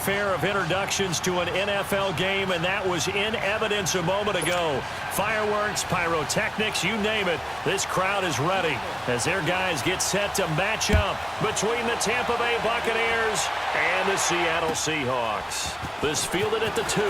fanfare of introductions to an NFL game, and that was in evidence a moment ago. Fireworks, pyrotechnics, you name it. This crowd is ready as their guys get set to match up between the Tampa Bay Buccaneers and the Seattle Seahawks. This fielded at the 2.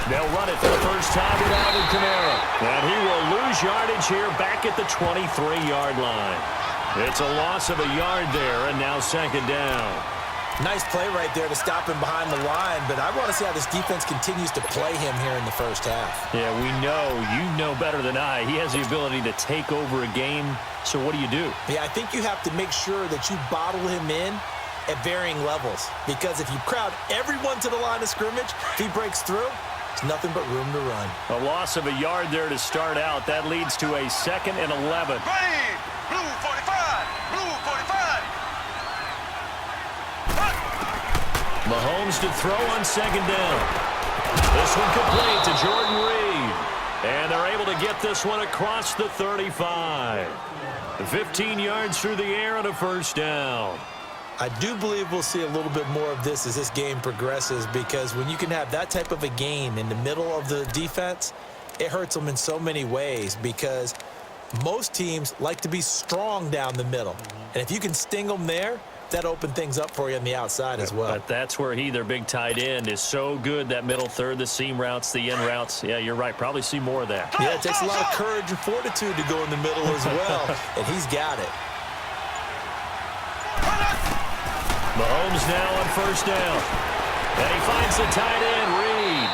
They'll run it for the first time with Alvin Kamara. And he will lose yardage here back at the 23-yard line. It's a loss of a yard there, and now second down. Nice play right there to stop him behind the line, but I want to see how this defense continues to play him here in the first half. Yeah, we know. You know better than I. He has the ability to take over a game, so what do you do? Yeah, I think you have to make sure that you bottle him in at varying levels, because if you crowd everyone to the line of scrimmage, if he breaks through, there's nothing but room to run. A loss of a yard there to start out. That leads to a 2nd and 11. Ready, blue 45, blue 45. Mahomes to throw on second down. This one complete to Jordan Reed. And they're able to get this one across the 35. 15 yards through the air and a first down. I do believe we'll see a little bit more of this as this game progresses, because when you can have that type of a gain in the middle of the defense, it hurts them in so many ways, because most teams like to be strong down the middle. And if you can sting them there, that opens things up for you on the outside as well. But that's where their big tight end, is so good, that middle third, the seam routes, the in routes. Yeah, you're right. Probably see more of that. Yeah, it takes a lot of courage and fortitude to go in the middle as well, and he's got it. Mahomes now on first down. And he finds the tight end, Reed.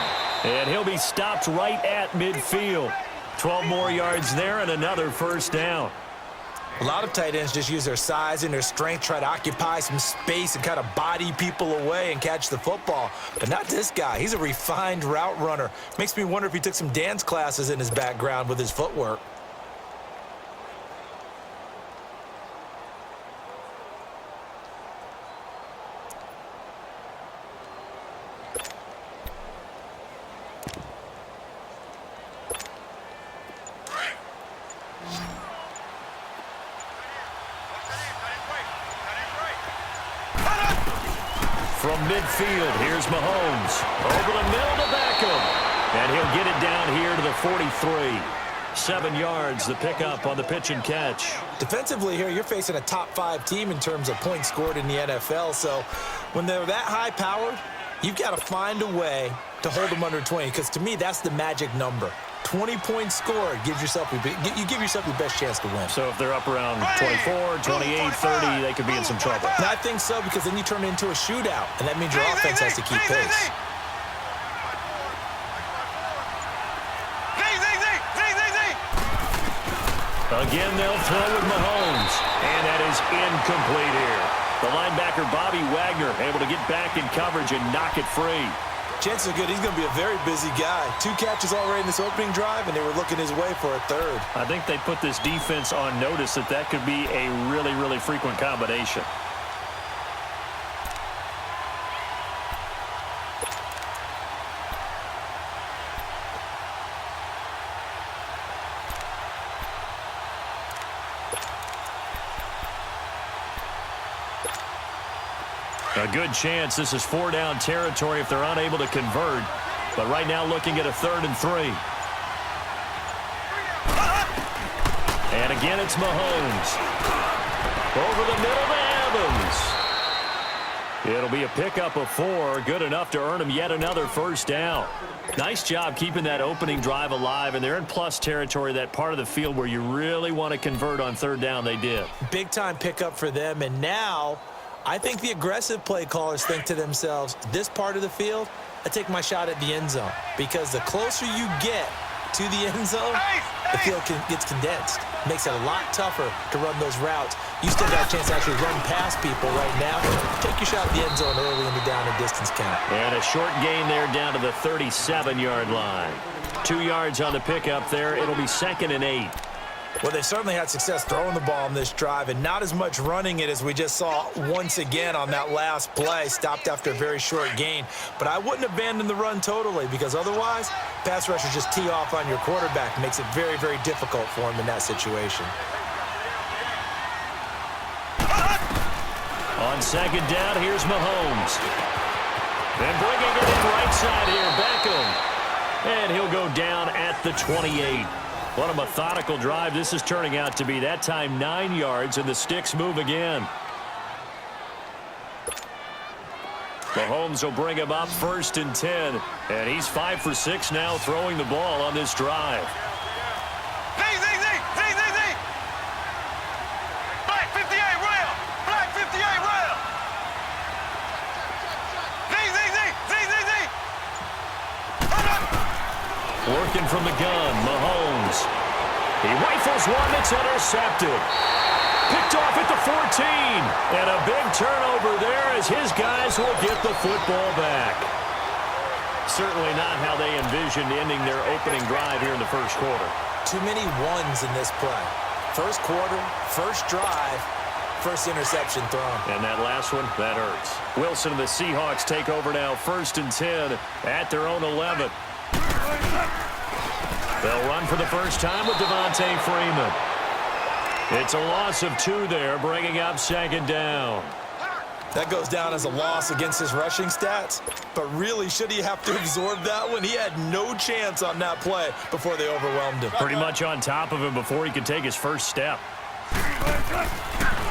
And he'll be stopped right at midfield. 12 more yards there and another first down. A lot of tight ends just use their size and their strength, try to occupy some space and kind of body people away and catch the football. But not this guy. He's a refined route runner. Makes me wonder if he took some dance classes in his background with his footwork. From midfield, here's Mahomes. Over the middle to Beckham. And he'll get it down here to the 43. 7 yards, the pickup on the pitch and catch. Defensively here, you're facing a top-5 team in terms of points scored in the NFL. So when they're that high-powered, you've got to find a way to hold them under 20, because to me, that's the magic number. 20 points scored gives yourself you give yourself your best chance to win. So if they're up around 24, 28, 30, they could be in some trouble. And I think so, because then you turn it into a shootout, and that means your offense has to keep pace. Again, they'll throw with Mahomes, and that is incomplete here. The linebacker, Bobby Wagner, able to get back in coverage and knock it free. Chances are good he's going to be a very busy guy. 2 catches already in this opening drive, and they were looking his way for a third. I think they put this defense on notice that could be a really, really frequent combination. A good chance this is 4-down territory if they're unable to convert. But right now looking at a 3rd and 3. And again it's Mahomes. Over the middle to Evans. It'll be a pickup of 4. Good enough to earn him yet another first down. Nice job keeping that opening drive alive. And they're in plus territory, that part of the field where you really want to convert on 3rd down. They did. Big time pickup for them. And now I think the aggressive play callers think to themselves, this part of the field, I take my shot at the end zone. Because the closer you get to the end zone, the field gets condensed. Makes it a lot tougher to run those routes. You still got a chance to actually run past people right now. Take your shot at the end zone early in the down and distance count. And a short gain there down to the 37-yard line. 2 yards on the pickup there. It'll be 2nd and 8. Well, they certainly had success throwing the ball on this drive and not as much running it as we just saw once again on that last play. Stopped after a very short gain. But I wouldn't abandon the run totally because otherwise, pass rushers just tee off on your quarterback. Makes it very, very difficult for him in that situation. On 2nd down, here's Mahomes. And bringing it in right side here, Beckham. And he'll go down at the 28. What a methodical drive this is turning out to be. That time 9 yards, and the sticks move again. Mahomes will bring him up 1st and 10. And he's 5 for 6 now throwing the ball on this drive. Black 58 rail. Black 58 rail. Working from the gun, Mahomes. He rifles one that's intercepted. Picked off at the 14. And a big turnover there as his guys will get the football back. Certainly not how they envisioned ending their opening drive here in the first quarter. Too many ones in this play. First quarter, first drive, first interception thrown. And that last one, that hurts. Wilson and the Seahawks take over now 1st and 10 at their own 11. They'll run for the first time with Devontae Freeman. It's a loss of 2 there, bringing up 2nd down. That goes down as a loss against his rushing stats. But really, should he have to absorb that one? He had no chance on that play before they overwhelmed him. Pretty much on top of him before he could take his first step.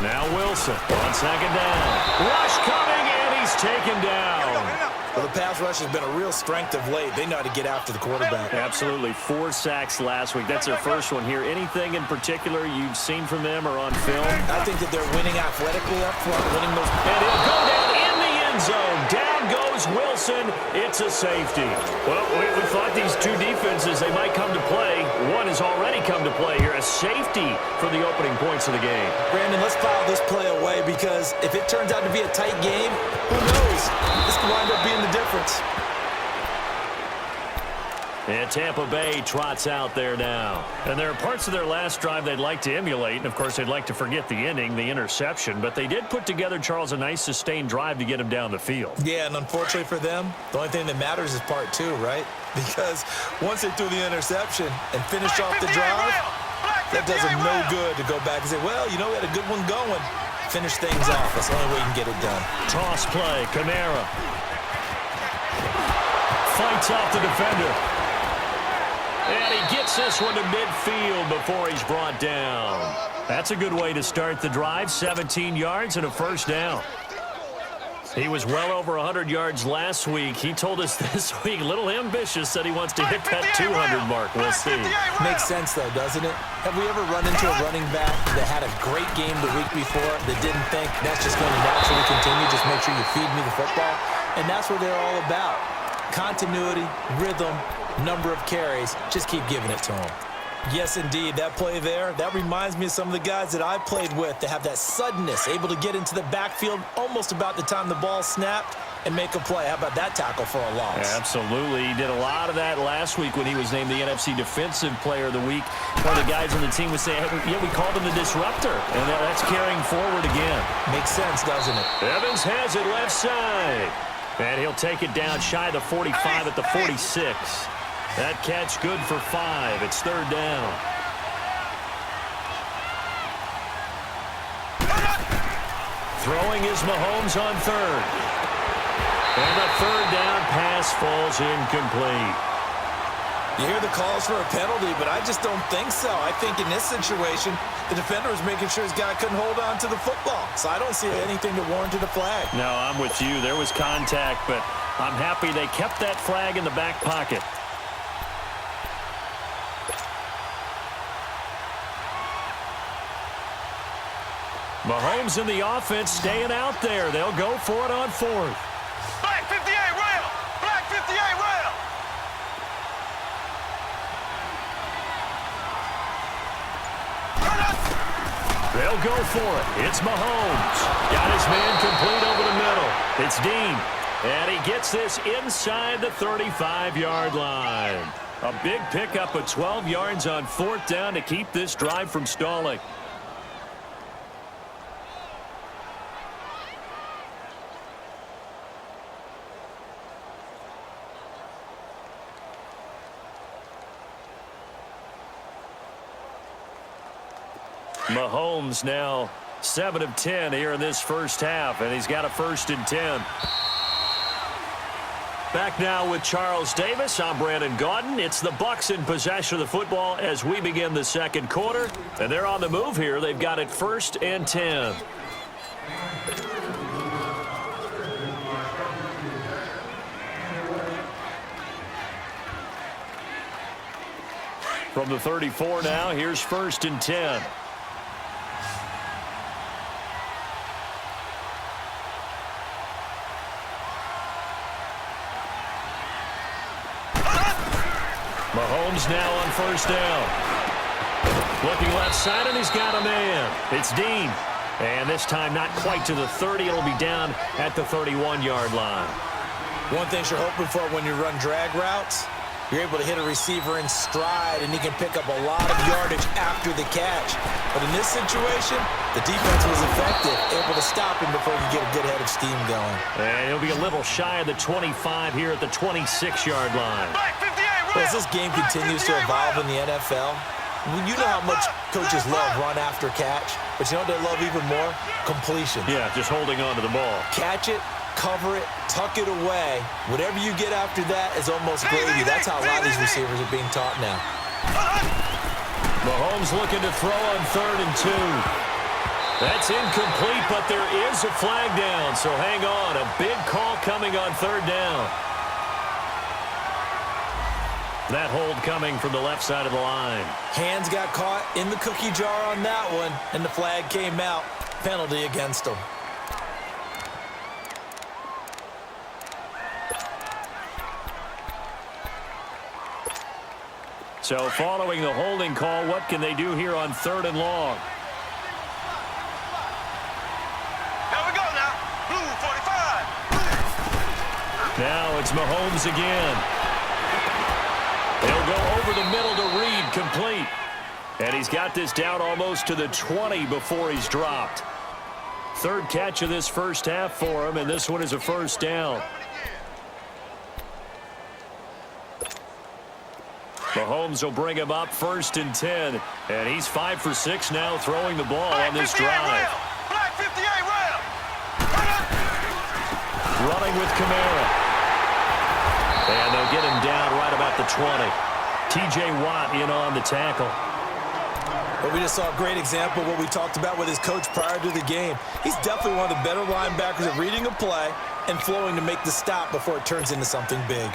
Now Wilson on 2nd down. Rush coming, and he's taken down. Well, the pass rush has been a real strength of late. They know how to get after the quarterback. Absolutely. 4 sacks last week. That's their first one here. Anything in particular you've seen from them or on film? I think that they're winning athletically up front, winning those. And he'll go down in the end zone. Down goes Wilson. It's a safety. Well, we thought these 2 defenses, they might come to play. One has already come to play here. A safety for the opening points of the game. Brandon, let's file this play away because if it turns out to be a tight game, who knows? This could wind up being the difference. And Tampa Bay trots out there now. And there are parts of their last drive they'd like to emulate. And, of course, they'd like to forget the ending, the interception. But they did put together, Charles, a nice sustained drive to get him down the field. Yeah, and unfortunately for them, the only thing that matters is part 2, right? Because once they threw the interception and finished off the drive, that does them no good to go back and say, well, you know, we had a good one going. Finish things off. That's the only way you can get it done. Toss play, Kamara. Fights off the defender. And he gets this one to midfield before he's brought down. That's a good way to start the drive. 17 yards and a first down. He was well over 100 yards last week. He told us this week, a little ambitious, that he wants to hit that 200 mark. We'll see. Makes sense, though, doesn't it? Have we ever run into a running back that had a great game the week before that didn't think that's just going to naturally continue? Just make sure you feed me the football. And that's what they're all about. Continuity, rhythm, number of carries. Just keep giving it to them. Yes, indeed. That play there, that reminds me of some of the guys that I played with that have that suddenness, able to get into the backfield almost about the time the ball snapped and make a play. How about that tackle for a loss? Absolutely. He did a lot of that last week when he was named the NFC Defensive Player of the Week. One of the guys on the team would say, yeah, we called him the disruptor. And that's carrying forward again. Makes sense, doesn't it? Evans has it left side. And he'll take it down shy of the 45 at the 46. That catch good for 5. It's 3rd down. Throwing is Mahomes on 3rd. And the 3rd down pass falls incomplete. You hear the calls for a penalty, but I just don't think so. I think in this situation, the defender was making sure his guy couldn't hold on to the football. So I don't see anything that warranted a flag. No, I'm with you. There was contact, but I'm happy they kept that flag in the back pocket. Mahomes in the offense staying out there. They'll go for it on 4th. Black 58 rail. Black 58 rail. They'll go for it. It's Mahomes. Got his man complete over the middle. It's Dean. And he gets this inside the 35-yard line. A big pickup of 12 yards on 4th down to keep this drive from stalling. Mahomes now 7 of 10 here in this first half, and he's got a 1st and 10. Back now with Charles Davis. I'm Brandon Gaudin. It's the Bucs in possession of the football as we begin the second quarter. And they're on the move here. They've got it 1st and 10. From the 34 now, here's 1st and 10. Mahomes now on 1st down. Looking left side, and he's got a man. It's Dean. And this time not quite to the 30. It'll be down at the 31-yard line. One thing you're hoping for when you run drag routes, you're able to hit a receiver in stride, and he can pick up a lot of yardage after the catch. But in this situation, the defense was effective, able to stop him before he could get a good head of steam going. And he'll be a little shy of the 25 here at the 26-yard line. As this game continues to evolve in the NFL, you know how much coaches love run after catch, but you know what they love even more? Completion. Yeah, just holding on to the ball. Catch it, cover it, tuck it away. Whatever you get after that is almost gravy. That's how a lot of these receivers are being taught now. Mahomes looking to throw on 3rd and 2. That's incomplete, but there is a flag down, so hang on. A big call coming on 3rd down. That hold coming from the left side of the line. Hands got caught in the cookie jar on that one, and the flag came out. Penalty against him. So following the holding call, what can they do here on 3rd and long? Here we go now. Blue 45. Now it's Mahomes again. He'll go over the middle to Reed, complete. And he's got this down almost to the 20 before he's dropped. 3rd catch of this first half for him, and this one is a 1st down. Mahomes will bring him up 1st and 10, and he's 5 for 6 now throwing the ball on this drive. Black 58 round. Running with Kamara. And they'll get him down right about the 20. T.J. Watt in on the tackle. But we just saw a great example of what we talked about with his coach prior to the game. He's definitely one of the better linebackers at reading a play and flowing to make the stop before it turns into something big.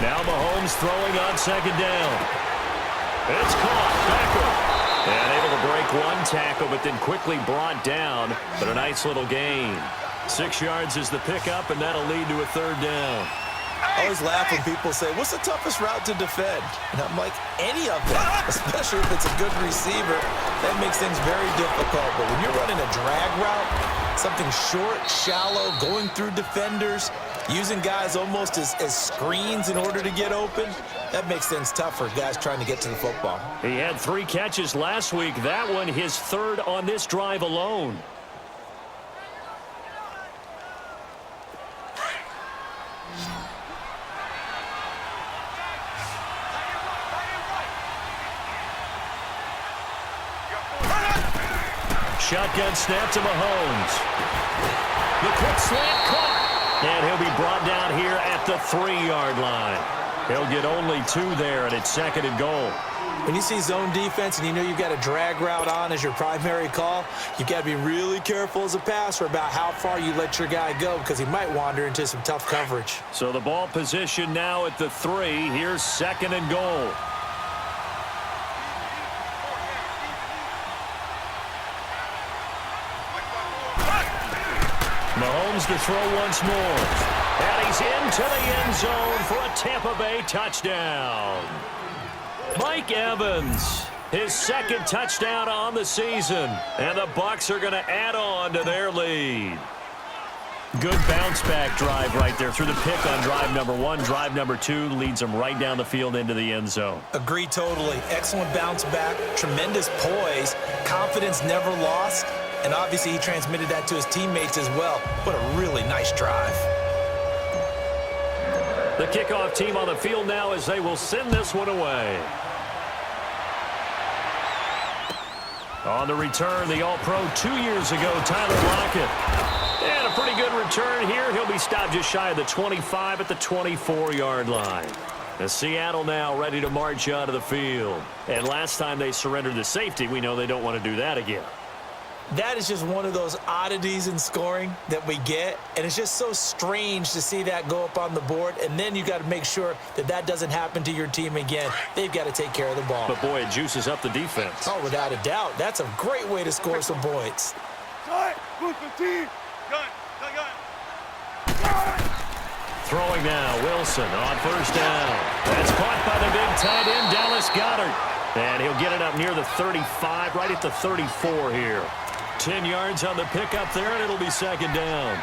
Now Mahomes throwing on 2nd down. It's caught. Becker. And able to break one tackle, but then quickly brought down. But a nice little gain. 6 yards is the pickup, and that'll lead to a 3rd down. I always laugh when people say, what's the toughest route to defend? And I'm like, any of them, especially if it's a good receiver. That makes things very difficult. But when you're running a drag route, something short, shallow, going through defenders, using guys almost as screens in order to get open, that makes things tough for guys trying to get to the football. He had 3 catches last week. That one his 3rd on this drive alone. Shotgun snap to Mahomes. The quick slant caught. And he'll be brought down here at the 3-yard line. He'll get only 2 there, and it's 2nd and goal. When you see zone defense and you know you've got a drag route on as your primary call, you've got to be really careful as a passer about how far you let your guy go because he might wander into some tough coverage. So the ball position now at the 3. Here's 2nd and goal. Mahomes to throw once more. And he's into the end zone for a Tampa Bay touchdown. Mike Evans, his second touchdown on the season. And the Bucs are going to add on to their lead. Good bounce-back drive right there through the pick on drive number 1. Drive number 2 leads them right down the field into the end zone. Agree totally. Excellent bounce back, tremendous poise, confidence never lost, and obviously he transmitted that to his teammates as well. What a really nice drive. The kickoff team on the field now as they will send this one away. On the return, the All-Pro 2 years ago, Tyler Lockett. And a pretty good return here. He'll be stopped just shy of the 25 at the 24-yard line. And Seattle now ready to march out of the field. And last time they surrendered the safety, we know they don't want to do that again. That is just one of those oddities in scoring that we get, and it's just so strange to see that go up on the board, and then you got to make sure that that doesn't happen to your team again. They've got to take care of the ball. But, boy, it juices up the defense. Oh, without a doubt. That's a great way to score some points. Throwing now, Wilson on first down. That's caught by the big tight end, Dallas Goedert. And he'll get it up near the 35, right at the 34 here. 10 yards on the pickup there, and it'll be second down.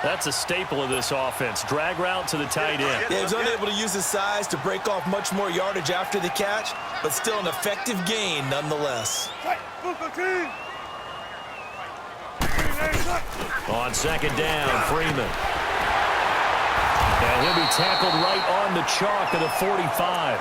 That's a staple of this offense. Drag route to the tight end. Yeah, he's unable to use his size to break off much more yardage after the catch, but still an effective gain nonetheless. On second down, Freeman. And he'll be tackled right on the chalk of the 45.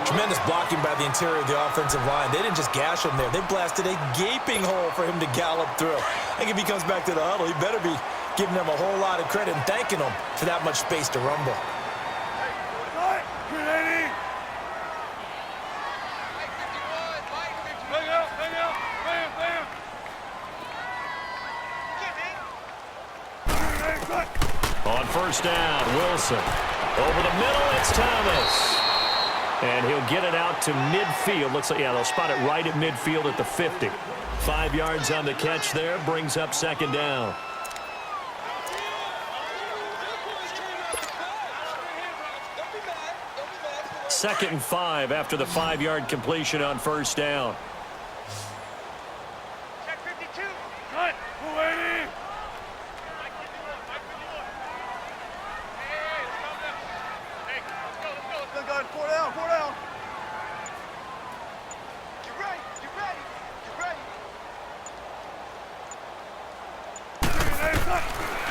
Tremendous blocking by the interior of the offensive line. They didn't just gash him there. They blasted a gaping hole for him to gallop through. I think if he comes back to the huddle, he better be giving them a whole lot of credit and thanking them for that much space to rumble. On first down, Wilson. Over the middle, it's Thomas. And he'll get it out to midfield. Looks like, yeah, they'll spot it right at midfield at the 50. 5 yards on the catch there, brings up second down. Second and 5 after the 5-yard completion on first down.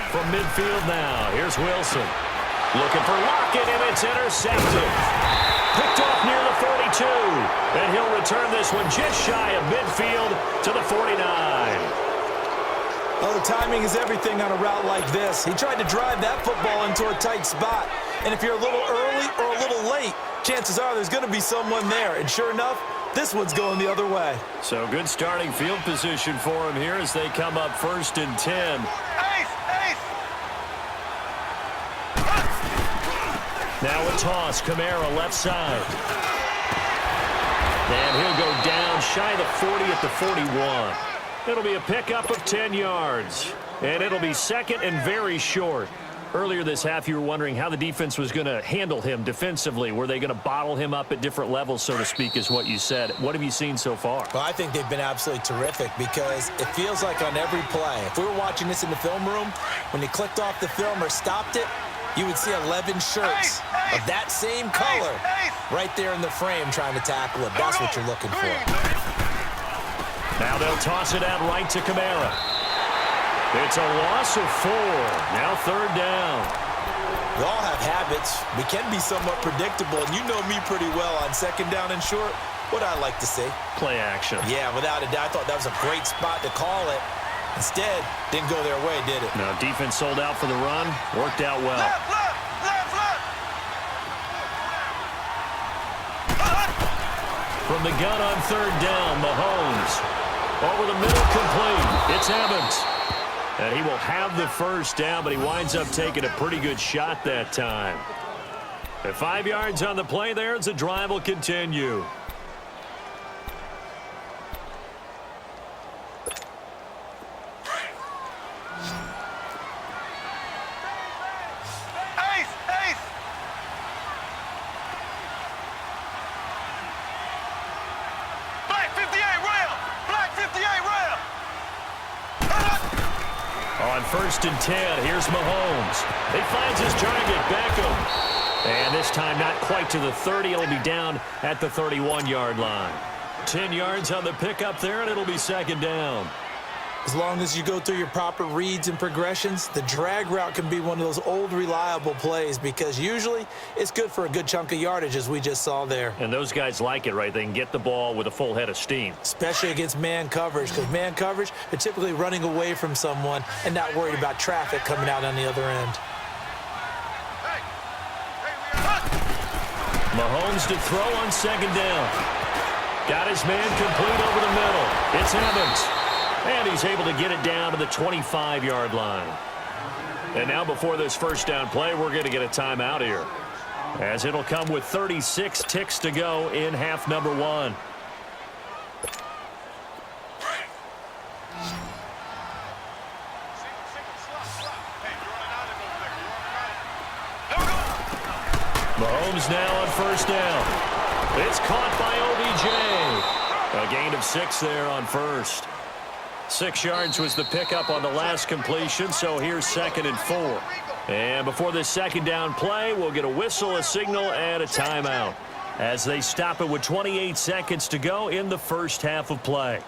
From midfield now, here's Wilson. Looking for Lockett, and it's intercepted. Picked off near the 42. And he'll return this one just shy of midfield to the 49. Oh, the timing is everything on a route like this. He tried to drive that football into a tight spot. And if you're a little early or a little late, chances are there's going to be someone there. And sure enough, this one's going the other way. So good starting field position for him here as they come up first and 10. Now a toss, Kamara left side. And he'll go down shy of the 40 at the 41. It'll be a pickup of 10 yards. And it'll be second and very short. Earlier this half, you were wondering how the defense was going to handle him defensively. Were they going to bottle him up at different levels, so to speak, is what you said. What have you seen so far? Well, I think they've been absolutely terrific because it feels like on every play, if we were watching this in the film room, when you clicked off the film or stopped it, you would see 11 shirts of that same color right there in the frame trying to tackle it. That's what you're looking for. Now they'll toss it out right to Kamara. It's a loss of 4. Now third down. We all have habits. We can be somewhat predictable, and you know me pretty well on second down and short. What I like to see. Play action. Yeah, without a doubt. I thought that was a great spot to call it. Instead, didn't go their way, did it? Now defense sold out for the run. Worked out well. From the gun on third down, Mahomes. Over the middle, complete. It's Evans. And he will have the first down, but he winds up taking a pretty good shot that time. At 5 yards on the play there, as the drive will continue. on 1st and 10, here's Mahomes. He finds his target, Beckham. And this time not quite to the 30. It'll be down at the 31-yard line. 10 yards on the pickup there, and it'll be 2nd down. As long as you go through your proper reads and progressions, the drag route can be one of those old reliable plays because usually it's good for a good chunk of yardage, as we just saw there. And those guys like it, right? They can get the ball with a full head of steam. Especially against man coverage, because man coverage, they're typically running away from someone and not worried about traffic coming out on the other end. Mahomes to throw on 2nd down. Got his man complete over the middle. It's Evans. And he's able to get it down to the 25-yard line. And now before this 1st down play, we're going to get a timeout here, as it'll come with 36 ticks to go in half number 1. Mahomes now on 1st down. It's caught by OBJ. A gain of 6 there on 1st. 6 yards was the pickup on the last completion, so here's 2nd and 4. And before this 2nd down play, we'll get a whistle, a signal, and a timeout, as they stop it with 28 seconds to go in the 1st half of play.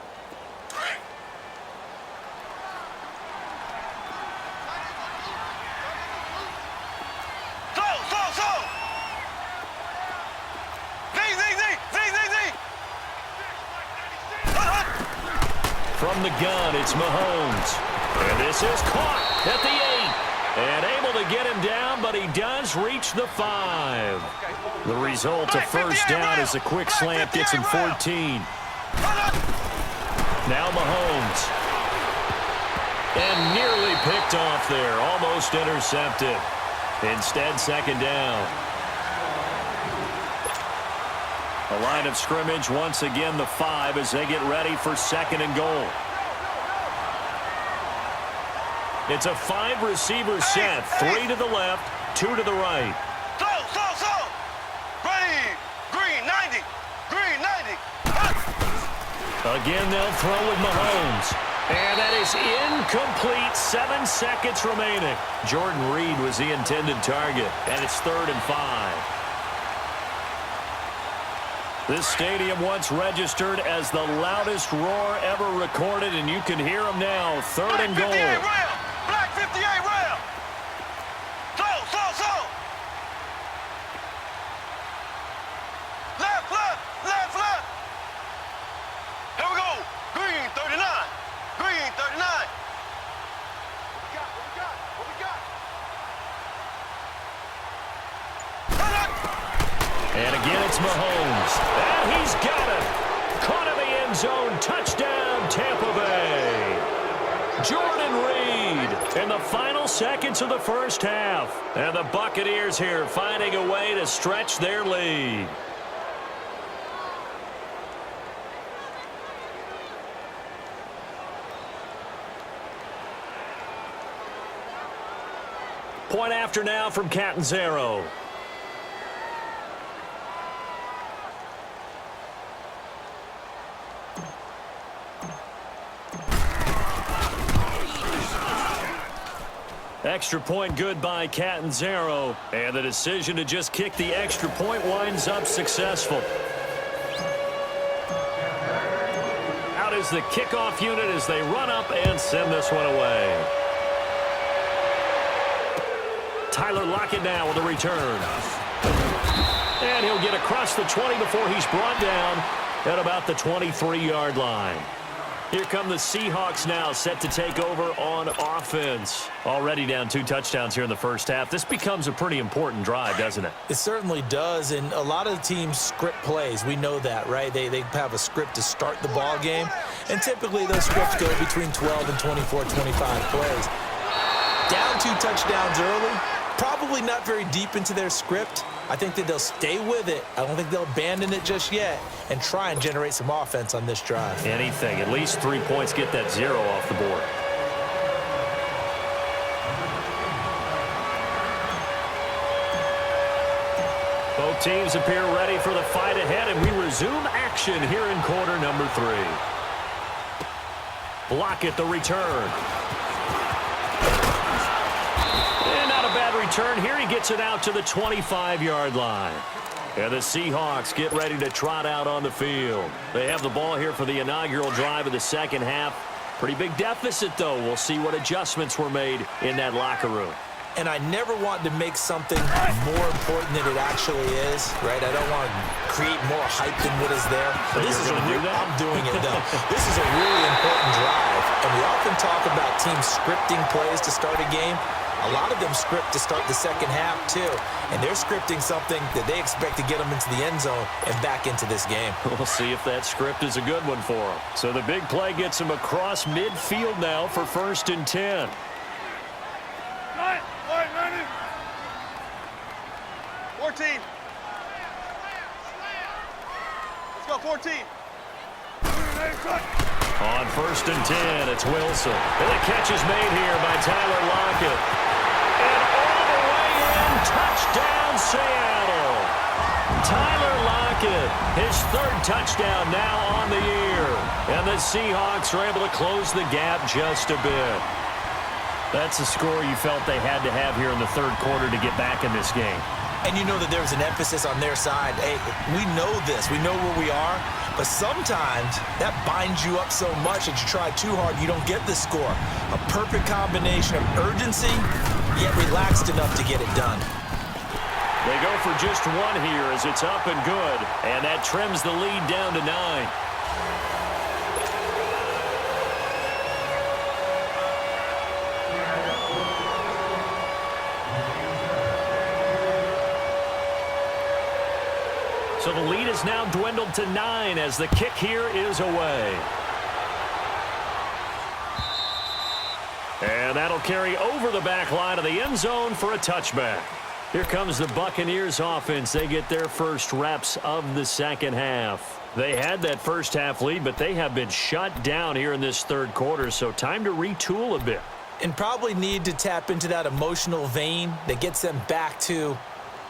From the gun, it's Mahomes. And this is caught at the 8. And able to get him down, but he does reach the 5. The result of 1st down is a quick slant, gets him 14. Now Mahomes. And nearly picked off there, almost intercepted. Instead, 2nd down. A line of scrimmage, once again the 5 as they get ready for 2nd and goal. It's a 5-receiver set, 3 to the left, 2 to the right. Slow. Ready. Green 90. Green 90. Again, they'll throw with Mahomes. And that is incomplete. 7 seconds remaining. Jordan Reed was the intended target, and it's 3rd and 5. This stadium once registered as the loudest roar ever recorded, and you can hear them now. 3rd and goal. Black 58 rail. Slow. Left. Here we go. Green 39. Green 39. What we got? And again, it's Mahomes. And he's got it. Caught in the end zone. Touchdown, Tampa Bay. Jordan Reed in the final seconds of the 1st half. And the Buccaneers here finding a way to stretch their lead. Point after now from Catanzaro. Extra point good by Catanzaro. And the decision to just kick the extra point winds up successful. Out is the kickoff unit as they run up and send this one away. Tyler Lockett now with a return. And he'll get across the 20 before he's brought down at about the 23-yard line. Here come the Seahawks now, set to take over on offense. Already down 2 touchdowns here in the 1st half. This becomes a pretty important drive, doesn't it? It certainly does, and a lot of teams script plays. We know that, right? They have a script to start the ball game, and typically those scripts go between 12 and 24, 25 plays. Down 2 touchdowns early, probably not very deep into their script. I think that they'll stay with it. I don't think they'll abandon it just yet and try and generate some offense on this drive. Anything. At least 3 points, get that 0 off the board. Both teams appear ready for the fight ahead, and we resume action here in quarter number 3. Block at the return. return here. He gets it out to the 25-yard line. And the Seahawks get ready to trot out on the field. They have the ball here for the inaugural drive of the second half. Pretty big deficit, though. We'll see what adjustments were made in that locker room. And I never want to make something more important than it actually is, right? I don't want to create more hype than what is there. So this is I'm doing it, though. This is a really important drive. And we often talk about teams scripting plays to start a game. A lot of them script to start the second half, too. And they're scripting something that they expect to get them into the end zone and back into this game. We'll see if that script is a good one for them. So the big play gets them across midfield now for 1st and 10. 14. Let's go, 14. On 1st and 10, it's Wilson. And the catch is made here by Tyler Lockett. And all the way in, touchdown Seattle. Tyler Lockett, his 3rd touchdown now on the year. And the Seahawks are able to close the gap just a bit. That's a score you felt they had to have here in the 3rd quarter to get back in this game. And you know that there's an emphasis on their side. Hey, we know this. We know where we are. But sometimes that binds you up so much that you try too hard, you don't get the score. A perfect combination of urgency, yet relaxed enough to get it done. They go for just 1 here as it's up and good. And that trims the lead down to 9. So the lead is now dwindled to 9 as the kick here is away. And that'll carry over the back line of the end zone for a touchback. Here comes the Buccaneers offense. They get their first reps of the second half. They had that first half lead, but they have been shut down here in this 3rd quarter, so time to retool a bit. And probably need to tap into that emotional vein that gets them back to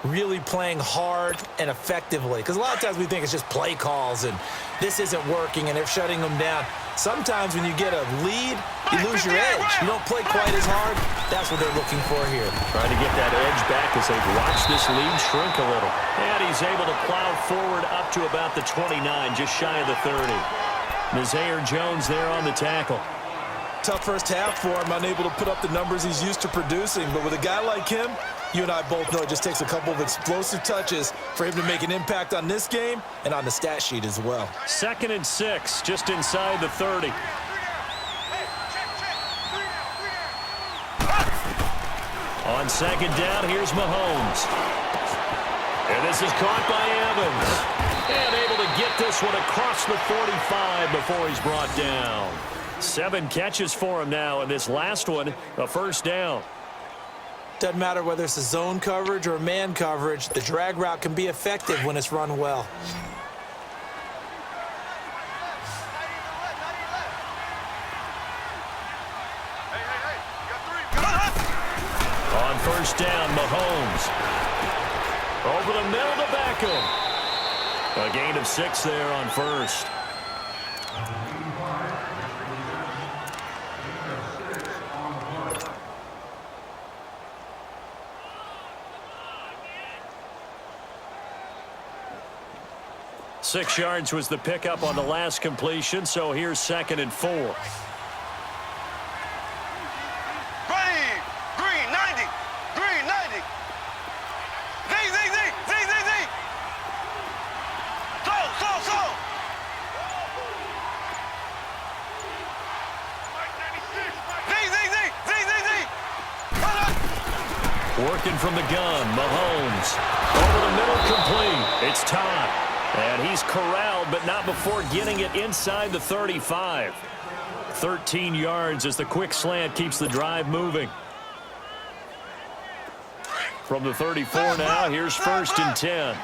really playing hard and effectively. Because a lot of times we think it's just play calls and this isn't working and they're shutting them down. Sometimes when you get a lead, you lose your edge. You don't play quite as hard. That's what they're looking for here. Trying to get that edge back as they've watched this lead shrink a little. And he's able to plow forward up to about the 29, just shy of the 30. Nazaire Jones there on the tackle. Tough first half for him, unable to put up the numbers he's used to producing. But with a guy like him, you and I both know it just takes a couple of explosive touches for him to make an impact on this game and on the stat sheet as well. 2nd and 6, just inside the 30. On 2nd down, here's Mahomes. And this is caught by Evans. And able to get this one across the 45 before he's brought down. 7 catches for him now, and this last one, a 1st down. Doesn't matter whether it's a zone coverage or man coverage, the drag route can be effective when it's run well. On 1st down, Mahomes. Over the middle to Beckham. A gain of 6 there on 1st. Six yards was the pickup on the last completion, so here's 2nd and 4. Ready. Green 90. Green 90. Z. So. Z. Working from the gun, Mahomes. Over the middle, complete. It's time. And he's corralled, but not before getting it inside the 35. 13 yards as the quick slant keeps the drive moving. From the 34 now, here's 1st and 10.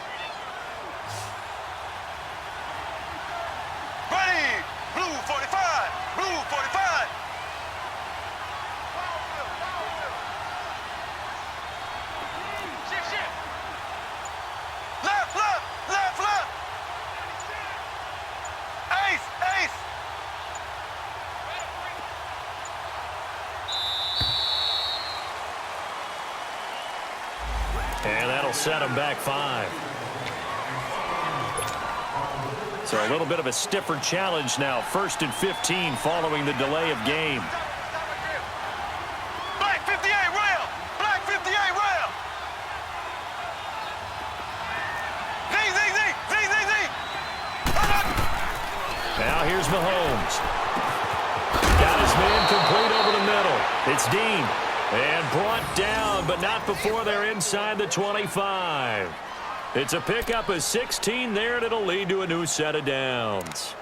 Ready. Blue 45. Blue 45. Left. Ace. That'll set them back 5. So a little bit of a stiffer challenge now. 1st and 15 following the delay of game. Black 58 rail. Black 58 rail. Z. Now here's Mahomes. Got his man complete over the middle. It's Dean. And brought down, but not before they're inside the 25. It's a pickup of 16 there, and it'll lead to a new set of downs.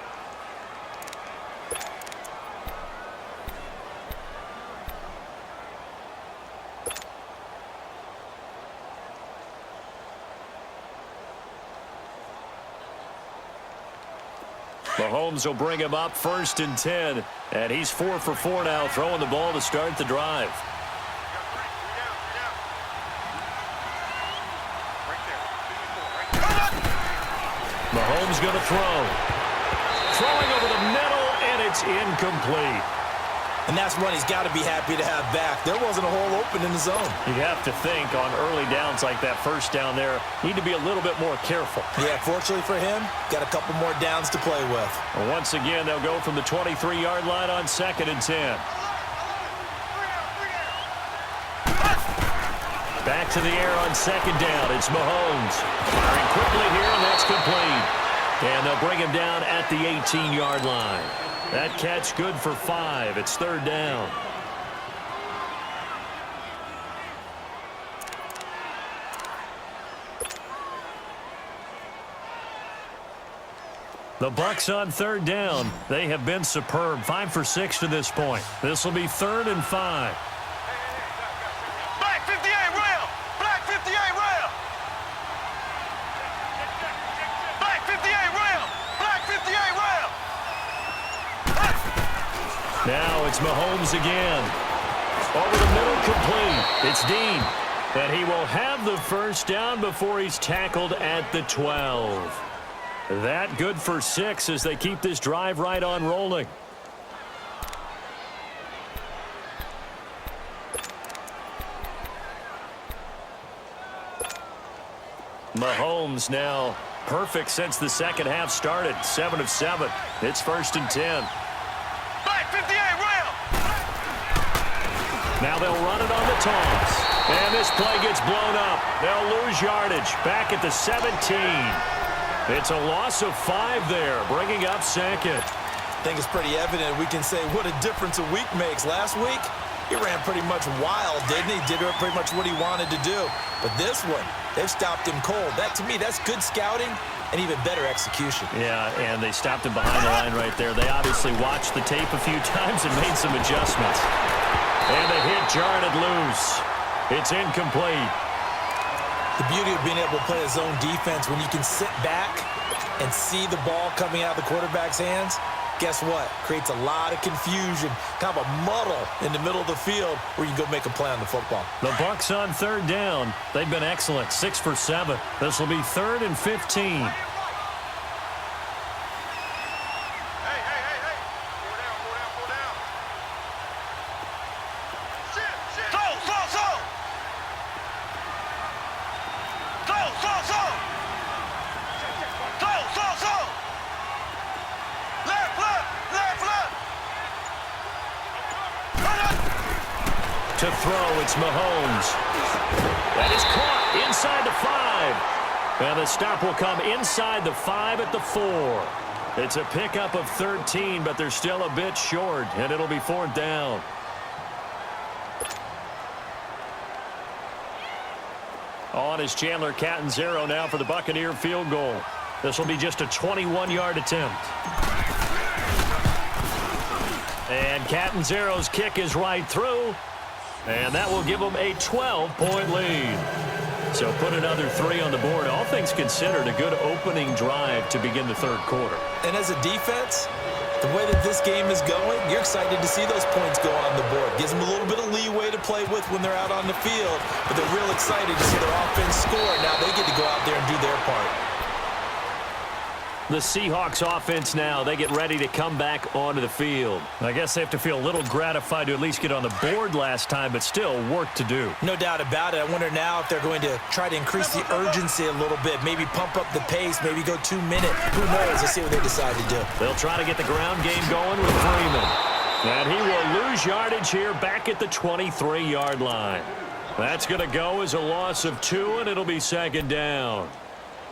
Mahomes will bring him up 1st and 10. And he's 4 for 4 now, throwing the ball to start the drive. Mahomes going to throw. Throwing over the middle, and it's incomplete. And that's one he's got to be happy to have back. There wasn't a hole open in the zone. You have to think on early downs like that, 1st down there, need to be a little bit more careful. Yeah, fortunately for him, got a couple more downs to play with. And once again, they'll go from the 23-yard line on 2nd and 10. Back to the air on 2nd down. It's Mahomes. Firing quickly here, and that's complete. And they'll bring him down at the 18-yard line. That catch good for 5. It's 3rd down. The Bucs on 3rd down. They have been superb. 5 for 6 to this point. This will be 3rd and 5. Black 58 rail. Black 58 rail. Black 58 rail. Black 58 rail. Now it's Mahomes again. Over the middle, complete. It's Dean. And he will have the 1st down before he's tackled at the 12. That good for 6 as they keep this drive right on rolling. Mahomes now perfect since the 2nd half started. 7 of 7. It's 1st and 10. Black 58 rail. Now they'll run it on the toss. And this play gets blown up. They'll lose yardage back at the 17. It's a loss of 5 there, bringing up 2nd. I think it's pretty evident we can say what a difference a week makes. Last week, he ran pretty much wild, didn't he? Did pretty much what he wanted to do. But this one, they've stopped him cold. That, to me, that's good scouting and even better execution. Yeah, and they stopped him behind the line right there. They obviously watched the tape a few times and made some adjustments. And the hit jarred it loose. It's incomplete. The beauty of being able to play a zone defense when you can sit back and see the ball coming out of the quarterback's hands, guess what? Creates a lot of confusion, kind of a muddle in the middle of the field where you can go make a play on the football. The Bucs on 3rd down. They've been excellent. 6 for 7. This will be 3rd and 15. To throw, it's Mahomes. That is caught inside the 5. And the stop will come inside the 5 at the 4. It's a pickup of 13, but they're still a bit short, and it'll be 4th down. On is Chandler Catanzaro now for the Buccaneer field goal. This will be just a 21-yard attempt. And Catanzaro's kick is right through. And that will give them a 12-point lead. So put another 3 on the board. All things considered, a good opening drive to begin the 3rd quarter. And as a defense, the way that this game is going, you're excited to see those points go on the board. Gives them a little bit of leeway to play with when they're out on the field. But they're real excited to see their offense score. Now they get to go out there and do their part. The Seahawks offense now, they get ready to come back onto the field. I guess they have to feel a little gratified to at least get on the board last time, but still work to do. No doubt about it. I wonder now if they're going to try to increase the urgency a little bit, maybe pump up the pace, maybe go 2 minutes. Who knows? Let's see what they decide to do. They'll try to get the ground game going with Freeman. And he will lose yardage here back at the 23-yard line. That's going to go as a loss of 2, and it'll be second down.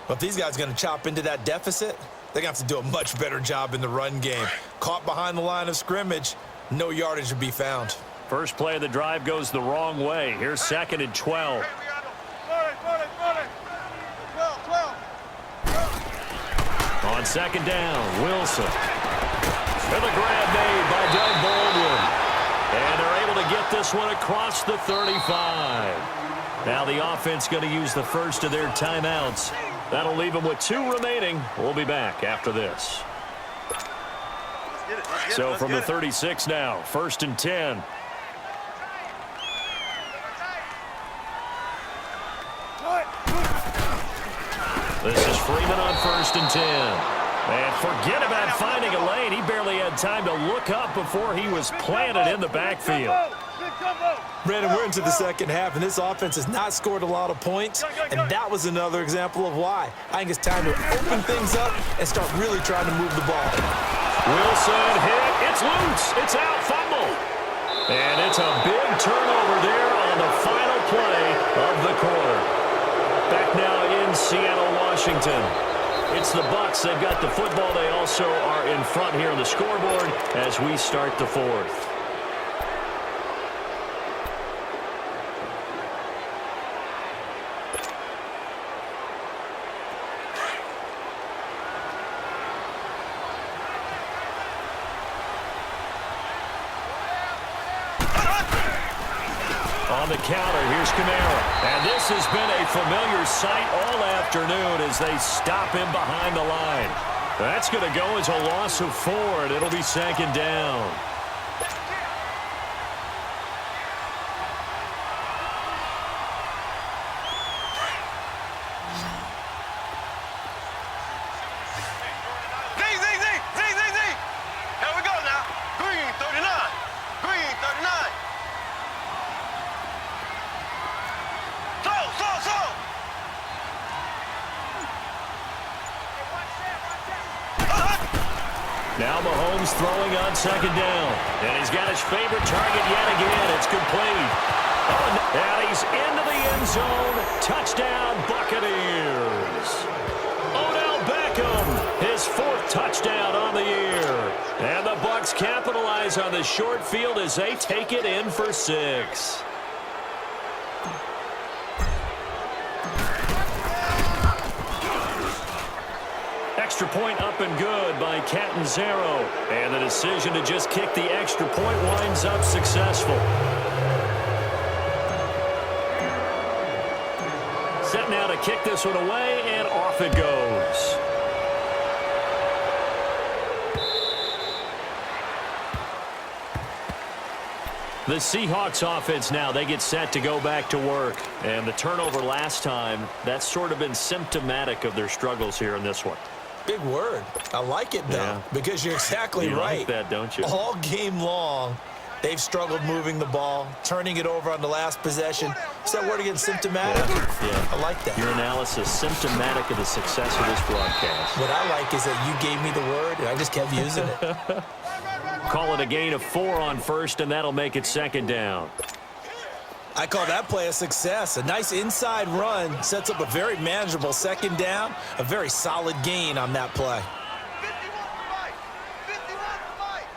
But if these guys are going to chop into that deficit, they're going to have to do a much better job in the run game. Caught behind the line of scrimmage, no yardage to be found. First play of the drive goes the wrong way. Here's second and 12. On second down, Wilson. And the grab made by Doug Baldwin. And they're able to get this one across the 35. Now the offense going to use the first of their timeouts. That'll leave them with 2 remaining. We'll be back after this. So from the 36 now, first and 10. This is Freeman on first and 10. And forget about finding a lane. He barely had time to look up before he was planted in the backfield. Brandon, we're into the second half, and this offense has not scored a lot of points, and that was another example of why. I think it's time to open things up and start really trying to move the ball. Wilson hit. It's loose. It's out. Fumble. And it's a big turnover there on the final play of the quarter. Back now in Seattle, Washington. It's the Bucs. They've got the football. They also are in front here on the scoreboard as we start the fourth. On the counter, here's Kamara. And this has been a familiar sight all afternoon as they stop him behind the line. That's going to go as a loss of 4, and it'll be second down. Here we go now. Green 39. Green 39. Now Mahomes throwing on second down. And he's got his favorite target yet again. It's complete. Oh, and he's into the end zone. Touchdown, Buccaneers. Odell Beckham, his 4th touchdown on the year. And the Bucs capitalize on the short field as they take it in for 6. Extra point up and good by Catanzaro. And the decision to just kick the extra point winds up successful. Set now to kick this one away, and off it goes. The Seahawks offense now, they get set to go back to work. And the turnover last time, that's sort of been symptomatic of their struggles here in this one. Big word. I like it, though, Yeah. because you're exactly You right. like that, don't you? All game long, they've struggled moving the ball, turning it over on the last possession. Is that word again, symptomatic? Yeah. I like that. Your analysis, symptomatic of the success of this broadcast. What I like is that you gave me the word, and I just kept using it. Call it a gain of 4 on first, and that'll make it second down. I call that play a success. A nice inside run sets up a very manageable second down, a very solid gain on that play. 51 for Mike. 51 for Mike.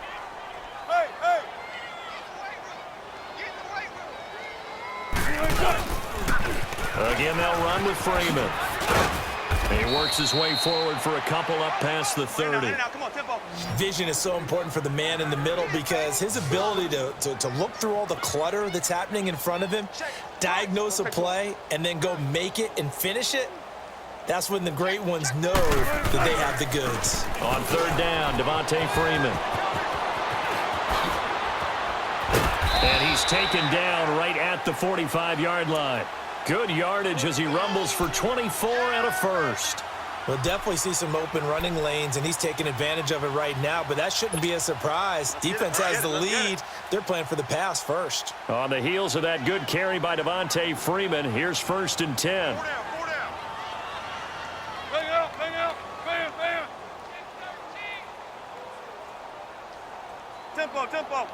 Hey, hey. Get the right. Again, they'll run with Freeman. And he works his way forward for a couple up past the 30. Now, come on, tempo. Vision is so important for the man in the middle because his ability to look through all the clutter that's happening in front of him, diagnose a play, and then go make it and finish it, that's when the great ones know that they have the goods. On third down, Devontae Freeman. And he's taken down right at the 45-yard line. Good yardage as he rumbles for 24 and a first. We'll definitely see some open running lanes, and he's taking advantage of it right now, but that shouldn't be a surprise. Defense has the lead. They're playing for the pass first. On the heels of that good carry by Devontae Freeman, here's 1st and 10. 4 down, 4 down. Bang out, bang out. Bang, bang. Tempo, tempo.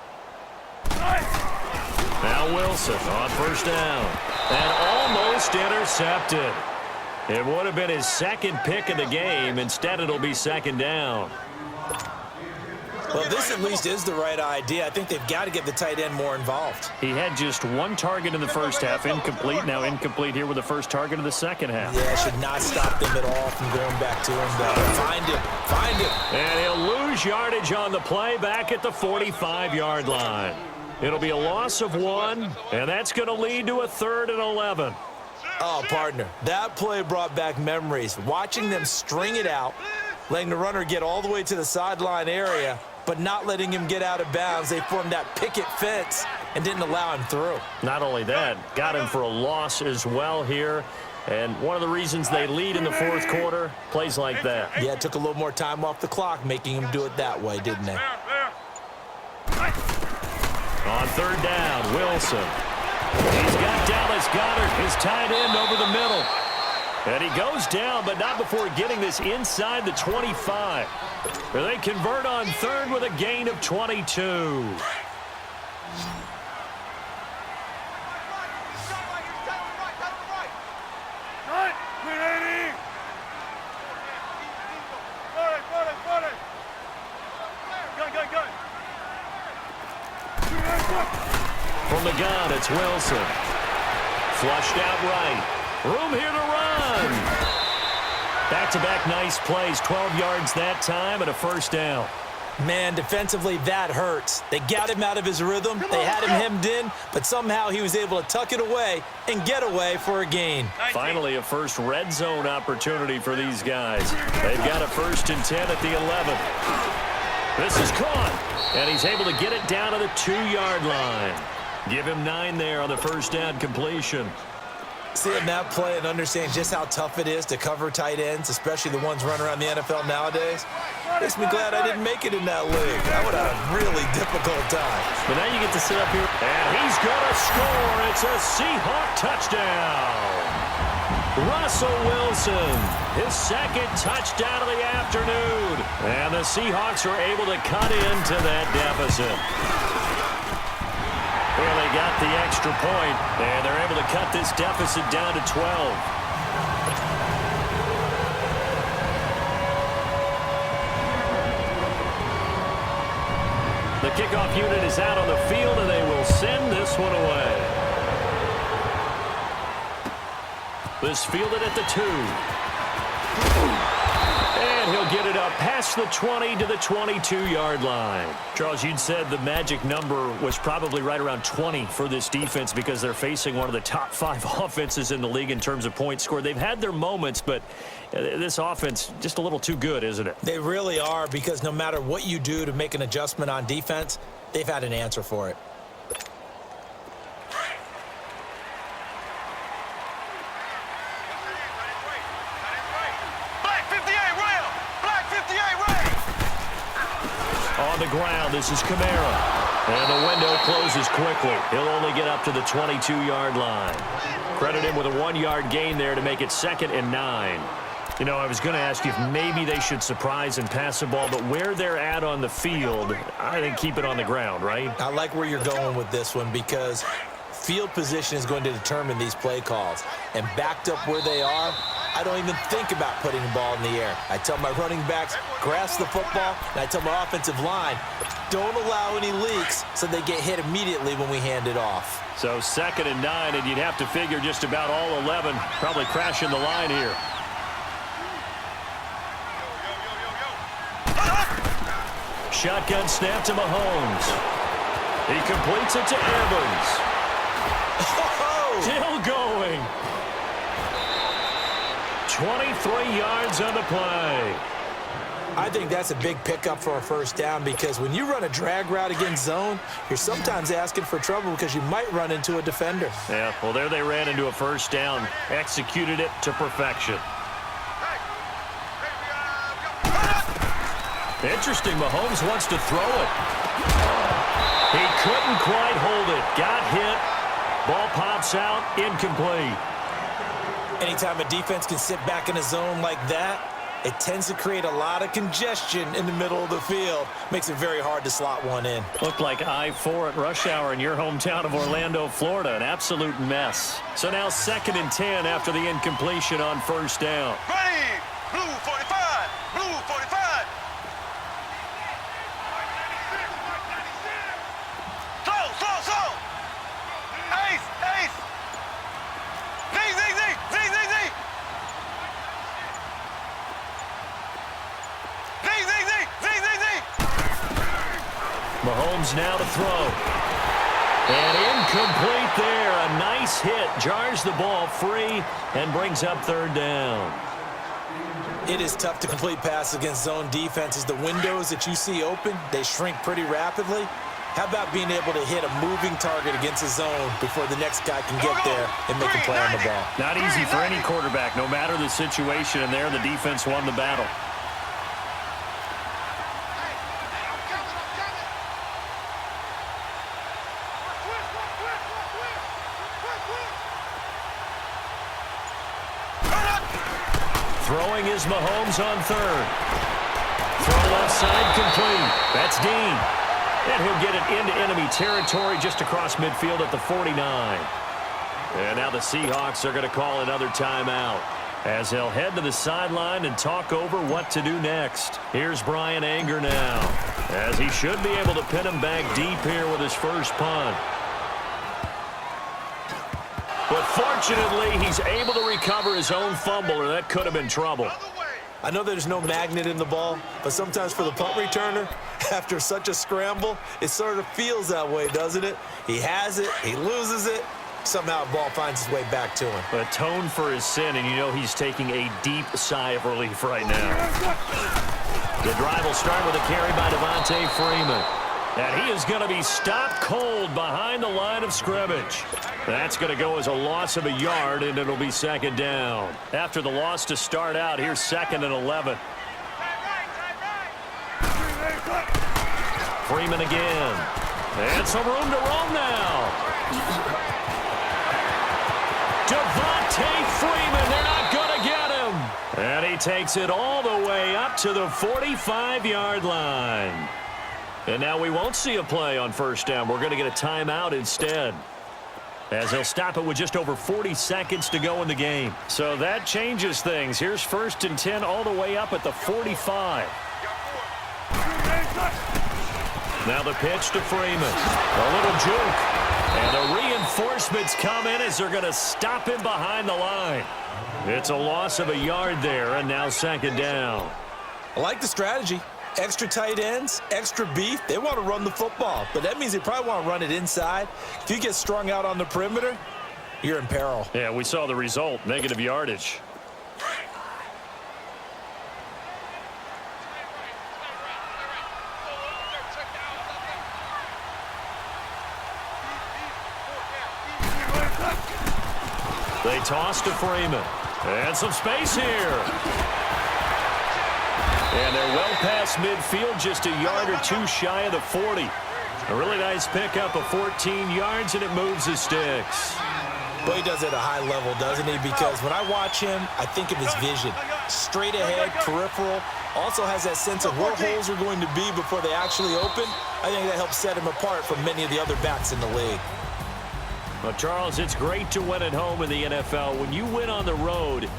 Now Wilson on 1st down. And almost intercepted. It would have been his 2nd pick of the game. Instead, it'll be 2nd down. Well, this at least is the right idea. I think they've got to get the tight end more involved. He had just 1 target in the first half, incomplete. Now incomplete here with the first target of the second half. Yeah, should not stop them at all from going back to him, though. Find him. Find him. And he'll lose yardage on the play back at the 45-yard line. It'll be a loss of 1, and that's going to lead to a 3rd and 11. Oh, partner, that play brought back memories. Watching them string it out, letting the runner get all the way to the sideline area, but not letting him get out of bounds. They formed that picket fence and didn't allow him through. Not only that, got him for a loss as well here. And one of the reasons they lead in the 4th quarter, plays like that. Yeah, it took a little more time off the clock, making him do it that way, didn't they? On 3rd down, Wilson. He's got Dallas Goedert, his tight end, over the middle. And he goes down, but not before getting this inside the 25. Where they convert on 3rd with a gain of 22. From the gun, it's Wilson. Flushed out right. Room here to run. Back-to-back nice plays. 12 yards that time and a 1st down. Man, defensively, that hurts. They got him out of his rhythm. They had him hemmed in, but somehow he was able to tuck it away and get away for a gain. Finally, a first red zone opportunity for these guys. They've got a 1st and 10 at the 11. This is caught, and he's able to get it down to the 2-yard line. Give him 9 there on the 1st down completion. Seeing that play and understand just how tough it is to cover tight ends, especially the ones running around the NFL nowadays, makes me glad I didn't make it in that league. I would have a really difficult time. But now you get to sit up here, and he's going to score. It's a Seahawk touchdown. Russell Wilson, his 2nd touchdown of the afternoon. And the Seahawks are able to cut into that deficit. Well, they got the extra point, and they're able to cut this deficit down to 12. The kickoff unit is out on the field, and they will send this one away. This fielded at the 2. And he'll get it up past the 20 to the 22-yard line. Charles, you'd said the magic number was probably right around 20 for this defense because they're facing one of the top 5 offenses in the league in terms of points scored. They've had their moments, but this offense just a little too good, isn't it? They really are, because no matter what you do to make an adjustment on defense, they've had an answer for it. On the ground, this is Kamara. And the window closes quickly. He'll only get up to the 22-yard line. Credit him with a 1-yard gain there to make it 2nd and 9. You know, I was going to ask you if maybe they should surprise and pass the ball, but where they're at on the field, I think keep it on the ground, right? I like where you're going with this one, because field position is going to determine these play calls. And backed up where they are, I don't even think about putting the ball in the air. I tell my running backs, grasp the football, and I tell my offensive line, don't allow any leaks so they get hit immediately when we hand it off. So 2nd and 9, and you'd have to figure just about all 11 probably crashing the line here. Shotgun snap to Mahomes. He completes it to Evans. Still going. 23 yards on the play. I think that's a big pickup for a 1st down, because when you run a drag route against zone, you're sometimes asking for trouble because you might run into a defender. Yeah, well, there they ran into a 1st down, executed it to perfection. Interesting, Mahomes wants to throw it. He couldn't quite hold it. Got hit. Ball pops out, incomplete. Anytime a defense can sit back in a zone like that, it tends to create a lot of congestion in the middle of the field. Makes it very hard to slot one in. Looked like I-4 at rush hour in your hometown of Orlando, Florida. An absolute mess. So now 2nd and 10 after the incompletion on first down. Ready! Blue 45! Blue 45! Slow, slow, slow! Ace, ace! Z, Z, Z, Z, Z, Z! Z, Z, Z, Z, Z, Z! Mahomes now to throw. And incomplete there. A nice hit. Jars the ball free and brings up 3rd down. It is tough to complete passes against zone defenses. The windows that you see open, they shrink pretty rapidly. How about being able to hit a moving target against a zone before the next guy can get there and make a play on the ball? Not easy for any quarterback, no matter the situation, and there the defense won the battle. Throwing is Mahomes on 3rd. Throw left side complete. That's Dean. And he'll get it into enemy territory just across midfield at the 49. And now the Seahawks are going to call another timeout as they'll head to the sideline and talk over what to do next. Here's Brian Anger now, as he should be able to pin him back deep here with his first punt. But fortunately, he's able to recover his own fumble, or that could have been trouble. I know there's no magnet in the ball, but sometimes for the punt returner, after such a scramble, it sort of feels that way, doesn't it? He has it, he loses it, somehow the ball finds its way back to him. Atone for his sin, and you know he's taking a deep sigh of relief right now. The drive will start with a carry by Devontae Freeman. And he is going to be stopped cold behind the line of scrimmage. That's going to go as a loss of a yard, and it'll be 2nd down. After the loss to start out, here's 2nd and 11. Freeman again. And some room to roam now. Devontae Freeman, they're not going to get him. And he takes it all the way up to the 45-yard line. And now we won't see a play on first down. We're going to get a timeout instead, as they'll stop it with just over 40 seconds to go in the game. So that changes things. Here's 1st and 10 all the way up at the 45. Now the pitch to Freeman. A little juke. And the reinforcements come in as they're going to stop him behind the line. It's a loss of a yard there, and now 2nd down. I like the strategy. Extra tight ends, extra beef. They want to run the football, but that means they probably want to run it inside. If you get strung out on the perimeter, you're in peril. Yeah, we saw the result, negative yardage. They toss to Freeman. And some space here. And they're well past midfield, just a yard or two shy of the 40. A really nice pickup of 14 yards, and it moves the sticks. Well, he does it at a high level, doesn't he? Because when I watch him, I think of his vision. Straight ahead, peripheral. Also has that sense of where holes are going to be before they actually open. I think that helps set him apart from many of the other backs in the league. Well, Charles, it's great to win at home in the NFL. When you win on the road,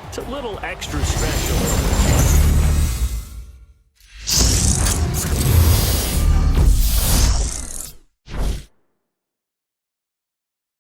it's a little extra special.